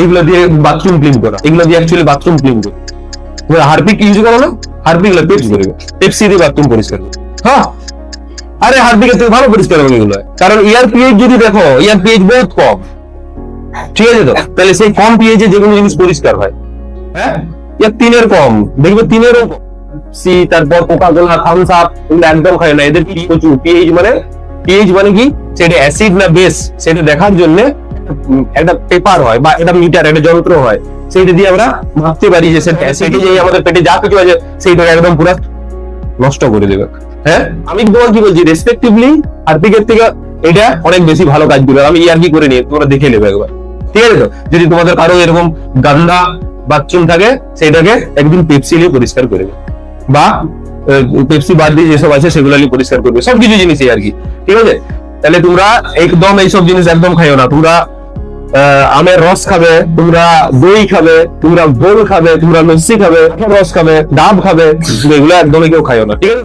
এগুলো দিয়ে bathroom clean করা, এগুলো দিয়ে অ্যাকচুয়ালি বাথরুম ক্লিন করা। হারপিক ইউজ করো না, হারপিক গুলো পেপসি করবে, পেপসি দিয়ে বাথরুম পরিষ্কার করবে। হ্যাঁ, আরে হারপিকের থেকে ভালো পরিষ্কার হবে এগুলো, কারণ ইয়ার পিএইচ যদি দেখো, ইয়ার পিএইচ বহুত কম, ঠিক আছে? তো তাহলে সেই কম পিএইচে যে কোনো জিনিস পরিষ্কার হয়। হ্যাঁ, ইয়ার 3-এর কম, দেখবে 3-এরও সি, তারপর কোকা-কোলা, থামস আপ, এগুলো একদম খায় না, এদের প্রচুর পিএইচ মানে কি, সেটা অ্যাসিড না বেস সেটা দেখার জন্য একটা পেপার হয় বা একটা মিটার, একটা যন্ত্র হয়, সেইটা দিয়ে আমরা মাপতে পারি যে সেটা অ্যাসিড, যে আমাদের পেটে যা কিছু আছে সেইটাকে একদম পুরো নষ্ট করে দেবে। হ্যাঁ, আমি তোমার কি বলছি, রেসপেক্টিভলি হারপিকের থেকে এটা অনেক বেশি ভালো কাজ করবে। আমি ইয়ার কি করে নিয়ে তোমরা দেখে নেবে একবার, ঠিক আছে? তো যদি তোমাদের কারো এরকম গান্দা বাথরুম থাকে, সেটাকে একদিন পেপসি দিয়ে পরিষ্কার করবে, বা পেপসি বাদ দিয়ে যেসব আছে সেগুলো নিয়ে পরিষ্কার করবে, সবকিছু জিনিসই আর কি, ঠিক আছে? তাহলে তোমরা একদম এইসব জিনিস একদম খাইও না। তোমরা আমের রস খাবে, তোমরা দই খাবে, তোমরা গোল খাবে, তোমরা লস্যি খাবে, রস খাবে, ডাব খাবে, এগুলো একদমই কেউ খাইও না, ঠিক আছে?